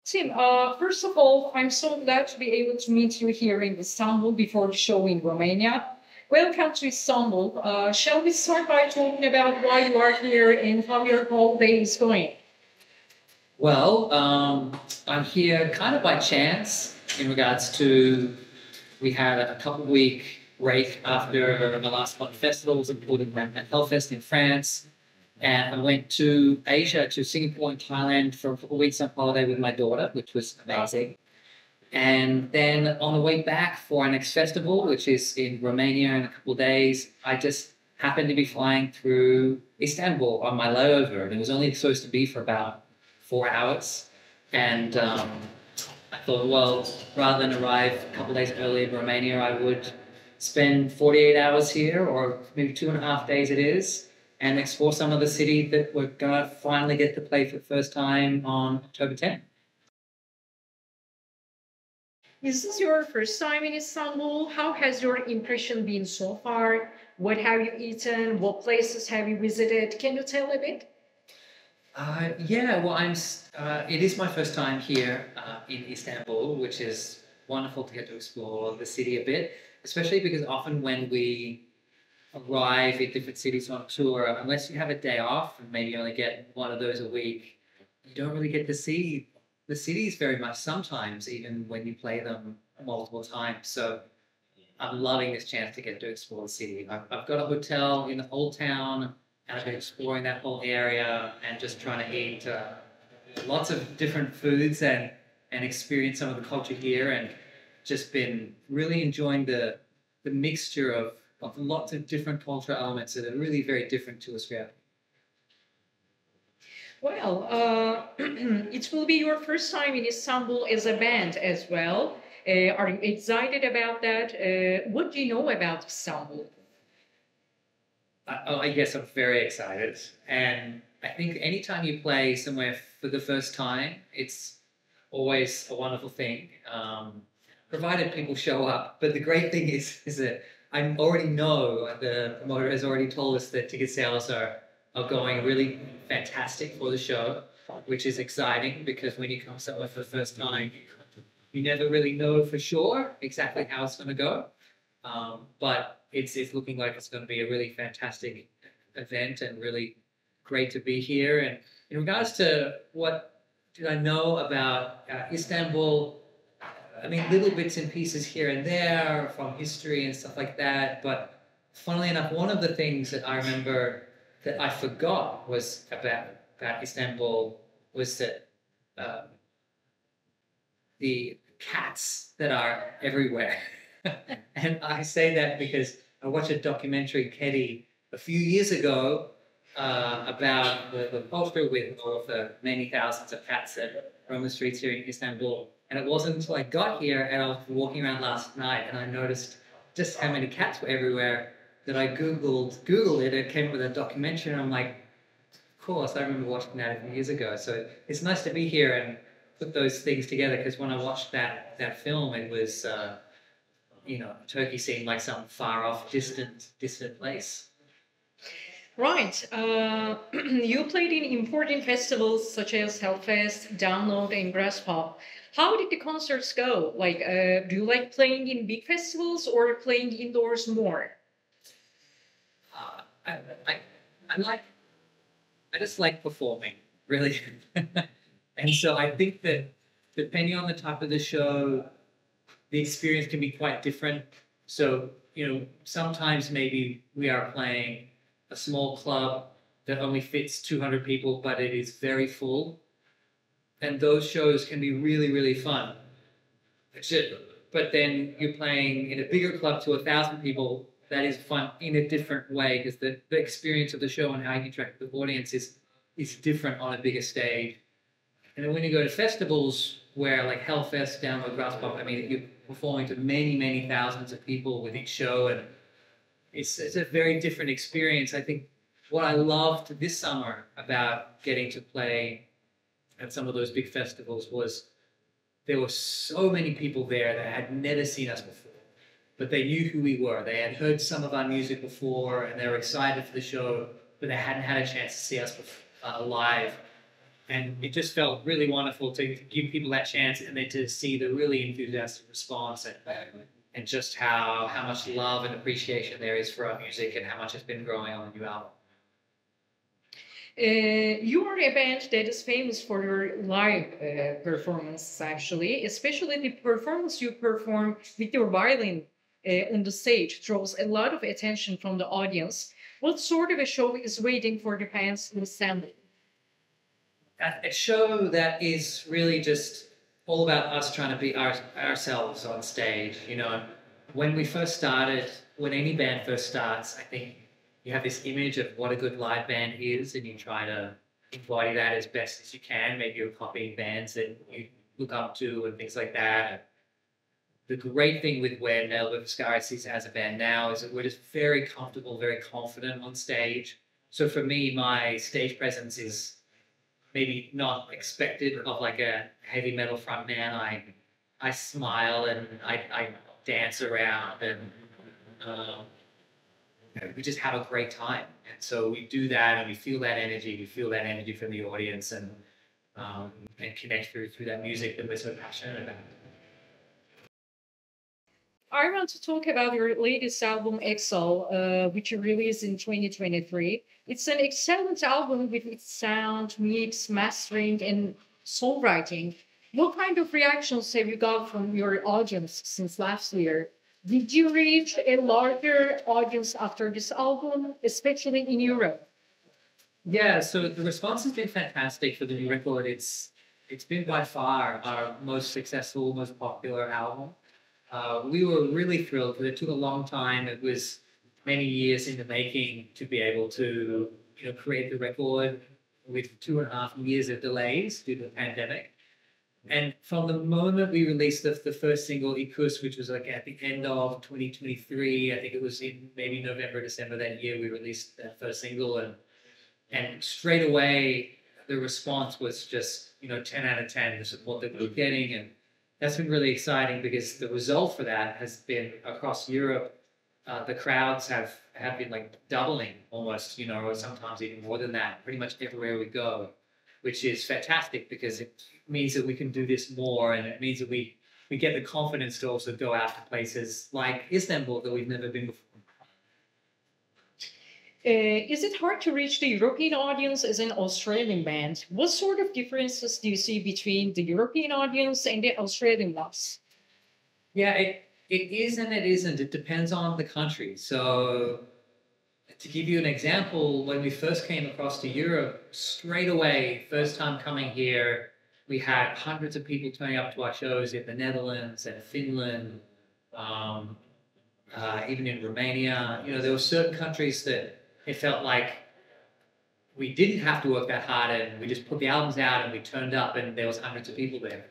Tim, first of all, I'm so glad to be able to meet you here in Istanbul before the show in Romania. Welcome to Istanbul. Shall we start by talking about why you are here and how your whole day is going? Well, I'm here kind of by chance in regards to we had a couple-week break after my last one festivals including at Hellfest in France. And I went to Asia, to Singapore and Thailand for a couple of weeks on holiday with my daughter, which was amazing. And then on the way back for our next festival, which is in Romania in a couple of days, I just happened to be flying through Istanbul on my layover. And it was only supposed to be for about 4 hours. And I thought, well, rather than arrive a couple of days early in Romania, I would spend 48 hours here, or maybe 2.5 days it is, and explore some of the city that we're going to finally get to play for the first time on October 10th. Is this your first time in Istanbul? How has your impression been so far? What have you eaten? What places have you visited? Can you tell a bit? Yeah, well, it is my first time here in Istanbul, which is wonderful to get to explore the city a bit, especially because often when we arrive in different cities on tour, unless you have a day off and maybe you only get one of those a week, you don't really get to see the cities very much sometimes, even when you play them multiple times. So I'm loving this chance to get to explore the city. I've got a hotel in the old town, and I've been exploring that whole area and just trying to eat lots of different foods and experience some of the culture here, and just been really enjoying the mixture of lots of different cultural elements that are really very different to Australia. Well, it will be your first time in Istanbul as a band as well. Are you excited about that? What do you know about Istanbul? I guess I'm very excited. And I think anytime you play somewhere for the first time, it's always a wonderful thing, provided people show up. But the great thing is that I already know, the promoter has already told us that ticket sales are going really fantastic for the show, which is exciting because when you come somewhere for the first time, you never really know for sure exactly how it's going to go. But it's looking like it's going to be a really fantastic event and really great to be here. And in regards to what did I know about Istanbul, I mean, little bits and pieces here and there from history and stuff like that. But funnily enough, one of the things that I remember that I forgot was about Istanbul was that the cats that are everywhere. And I say that because I watched a documentary, Keddy, a few years ago about the culture with all of the many thousands of cats that roam the streets here in Istanbul. And it wasn't until I got here and I was walking around last night and I noticed just how many cats were everywhere that I Googled it. It came with a documentary and I'm like, of course, I remember watching that a few years ago. So it's nice to be here and put those things together, because when I watched that film, it was, Turkey seemed like some far off, distant place. Right. You played in important festivals such as Hellfest, Download, and Grass Pop. How did the concerts go? Like, do you like playing in big festivals or playing indoors more? I just like performing, really. And so I think that depending on the type of the show, the experience can be quite different. So, sometimes maybe we are playing a small club that only fits 200 people, but it is very full. And those shows can be really, really fun. But then you're playing in a bigger club to 1,000 people, that is fun in a different way, because the experience of the show and how you interact with the audience is different on a bigger stage. And then when you go to festivals where, like Hellfest, Download, Grass Pop, I mean, you're performing to many, many thousands of people with each show, and it's a very different experience. I think what I loved this summer about getting to play at some of those big festivals was there were so many people there that had never seen us before, but they knew who we were. They had heard some of our music before, and they were excited for the show, but they hadn't had a chance to see us live. And it just felt really wonderful to give people that chance and then to see the really enthusiastic response and just how much love and appreciation there is for our music and how much it's been growing on the new album. You are a band that is famous for your live performances, actually, especially the performance you perform with your violin on the stage draws a lot of attention from the audience. What sort of a show is waiting for the fans in Istanbul? A show that is really just all about us trying to be ourselves on stage. You know, when we first started, when any band first starts, I think you have this image of what a good live band is, and you try to embody that as best as you can. Maybe you're copying bands that you look up to and things like that. The great thing with where Ne Obliviscaris is as a band now is that we're just very comfortable, very confident on stage. So for me, my stage presence is maybe not expected of like a heavy metal front man. I smile and I dance around and we just have a great time. And so we do that and we feel that energy. We feel that energy from the audience and connect through that music that we're so passionate about. I want to talk about your latest album, Exul, which you released in 2023. It's an excellent album with its sound, mix, mastering, and songwriting. What kind of reactions have you got from your audience since last year? Did you reach a larger audience after this album, especially in Europe? Yeah, so the response has been fantastic for the new record. It's been by far our most successful, most popular album. We were really thrilled because it took a long time. It was many years in the making to be able to create the record with 2.5 years of delays due to the pandemic. And from the moment we released the first single, Ikus, which was like at the end of 2023, I think it was in maybe November, December that year, we released that first single. And straight away, the response was just, 10 out of 10, the support that we were getting. And that's been really exciting because the result for that has been across Europe, the crowds have been like doubling almost, or sometimes even more than that, pretty much everywhere we go, which is fantastic because it means that we can do this more, and it means that we get the confidence to also go out to places like Istanbul that we've never been before. Is it hard to reach the European audience as an Australian band? What sort of differences do you see between the European audience and the Australian ones? Yeah, it is and it isn't. It depends on the country. So to give you an example, when we first came across to Europe, straight away, first time coming here, we had hundreds of people turning up to our shows in the Netherlands and Finland, even in Romania. There were certain countries that it felt like we didn't have to work that hard and we just put the albums out and we turned up and there was hundreds of people there.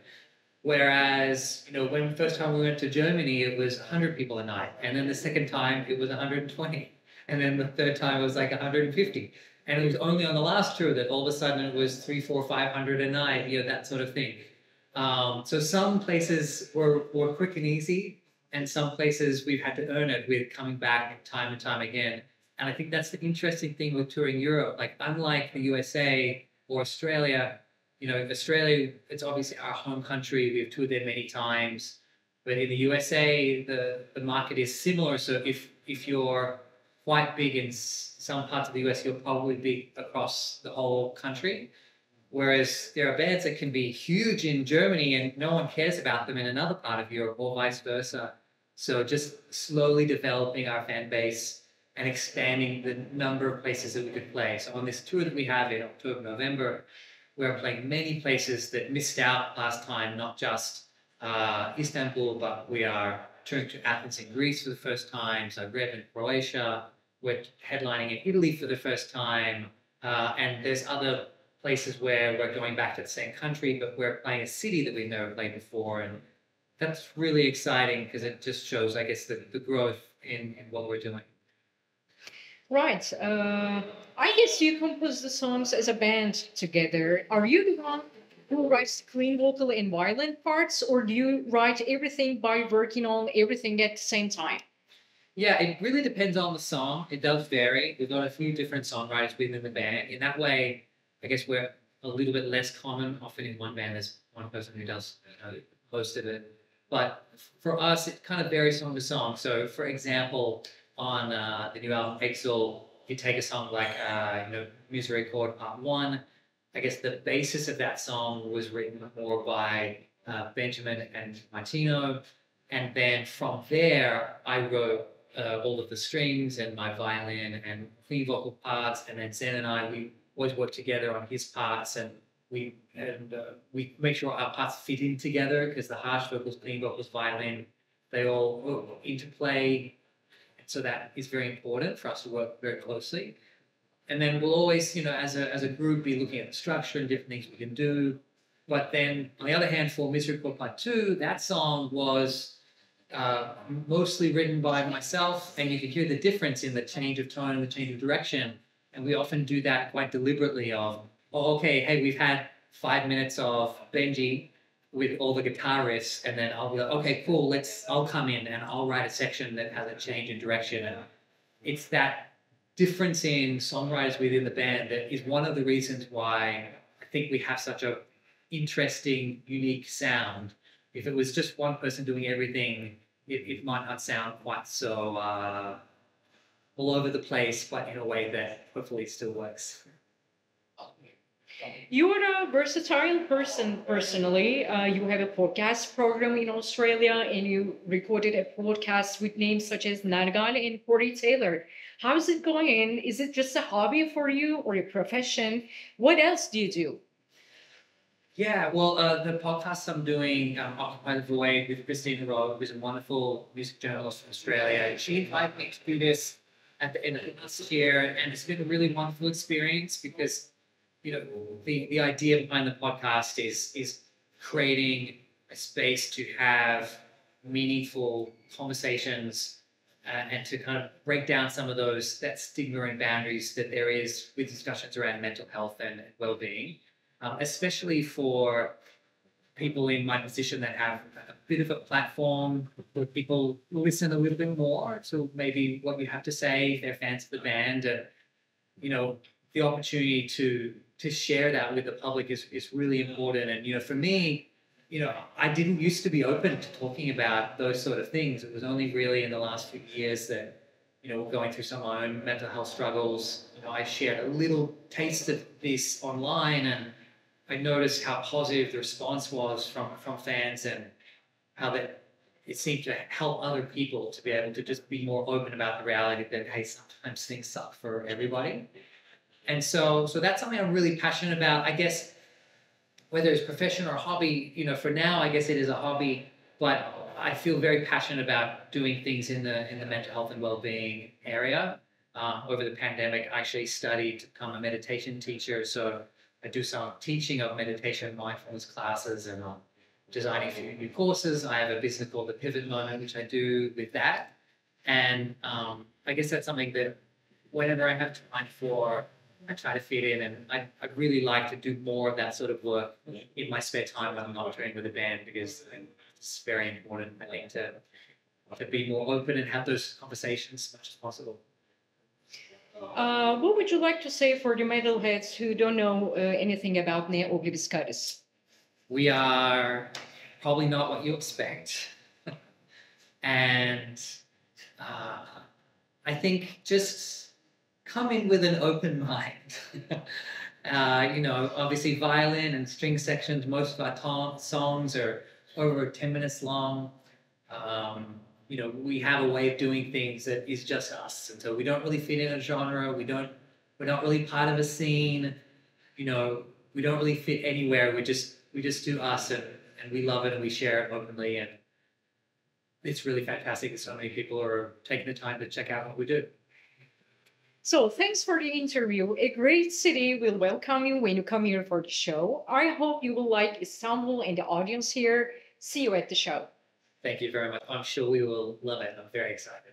Whereas, when the first time we went to Germany, it was 100 people a night. And then the second time it was 120. And then the third time it was like 150. And it was only on the last tour that all of a sudden it was 300, 400, 500 a night, that sort of thing. So some places were quick and easy, and some places we've had to earn it with coming back time and time again. And I think that's the interesting thing with touring Europe. Like, unlike the USA or Australia, Australia, it's obviously our home country. We've toured there many times. But in the USA, the market is similar. So if you're quite big in some parts of the US, you'll probably be across the whole country. Whereas there are bands that can be huge in Germany and no one cares about them in another part of Europe, or vice versa. So just slowly developing our fan base and expanding the number of places that we could play. So on this tour that we have in October, November, we're playing many places that missed out last time, not just Istanbul, but we are touring to Athens in Greece for the first time, Zagreb in Croatia. We're headlining in Italy for the first time. And there's other places where we're going back to the same country, but we're playing a city that we've never played before. And that's really exciting because it just shows, I guess, the growth in what we're doing. Right. I guess you compose the songs as a band together. Are you the one who writes the clean vocal and violin parts, or do you write everything by working on everything at the same time? Yeah, it really depends on the song. It does vary. We've got a few different songwriters within the band. In that way, I guess we're a little bit less common. Often in one band, there's one person who does most of it. But for us, it kind of varies song to song. So, for example, on the new album Exul, you take a song like Misericord Part 1. I guess the basis of that song was written more by Benjamin and Martino. And then from there, I wrote all of the strings and my violin and clean vocal parts. And then Zen and I, we always work together on his parts, and we make sure our parts fit in together, because the harsh vocals, clean vocals, violin, they all interplay. So that is very important for us to work very closely. And then we'll always, as a group, be looking at the structure and different things we can do. But then, on the other hand, for Misericord Part 2, that song was mostly written by myself, and you can hear the difference in the change of tone and the change of direction. And we often do that quite deliberately of, hey, we've had 5 minutes of Benji with all the guitar riffs, and then I'll be like, okay, cool, I'll come in and I'll write a section that has a change in direction. And it's that difference in songwriters within the band that is one of the reasons why I think we have such a interesting, unique sound. If it was just one person doing everything, it might not sound quite so all over the place, but in a way that hopefully still works. You are a versatile person personally. You have a podcast program in Australia, and you recorded a podcast with names such as Nargal and Corey Taylor. How's it going? Is it just a hobby for you or a profession? What else do you do? Yeah, well, the podcast I'm doing, Occupy the Void, with Christina Rowe, who's a wonderful music journalist from Australia. She invited me to do this at the end of last year, and it's been a really wonderful experience because, the idea behind the podcast is creating a space to have meaningful conversations and to kind of break down some of that stigma and boundaries that there is with discussions around mental health and well-being. Especially for people in my position that have a bit of a platform where people listen a little bit more to maybe what you have to say if they're fans of the band. And, the opportunity to share that with the public is really important. And, for me, I didn't used to be open to talking about those sort of things. It was only really in the last few years that, going through some of my own mental health struggles, I shared a little taste of this online, and I noticed how positive the response was from fans, and how that it seemed to help other people to be able to just be more open about the reality that, hey, sometimes things suck for everybody. And so that's something I'm really passionate about. I guess whether it's profession or hobby, for now, I guess it is a hobby, but I feel very passionate about doing things in the mental health and well-being area. Over the pandemic, I actually studied to become a meditation teacher, so I do some teaching of meditation and mindfulness classes, and I'm designing a few new courses. I have a business called The Pivot Moment, which I do with that. And I guess that's something that whenever I have time for, I try to fit in. And I'd really like to do more of that sort of work in my spare time when I'm not touring with a band, because it's very important, I think, to be more open and have those conversations as much as possible. What would you like to say for the metalheads who don't know anything about Ne Obliviscaris? We are probably not what you expect. And I think just come in with an open mind. Obviously violin and string sections, most of our songs are over 10 minutes long. We have a way of doing things that is just us. And so we don't really fit in a genre. We're not really part of a scene. We don't really fit anywhere. We just do us, and we love it, and we share it openly. And it's really fantastic that so many people are taking the time to check out what we do. So thanks for the interview. A great city will welcome you when you come here for the show. I hope you will like Istanbul and the audience here. See you at the show. Thank you very much. I'm sure we will love it. I'm very excited.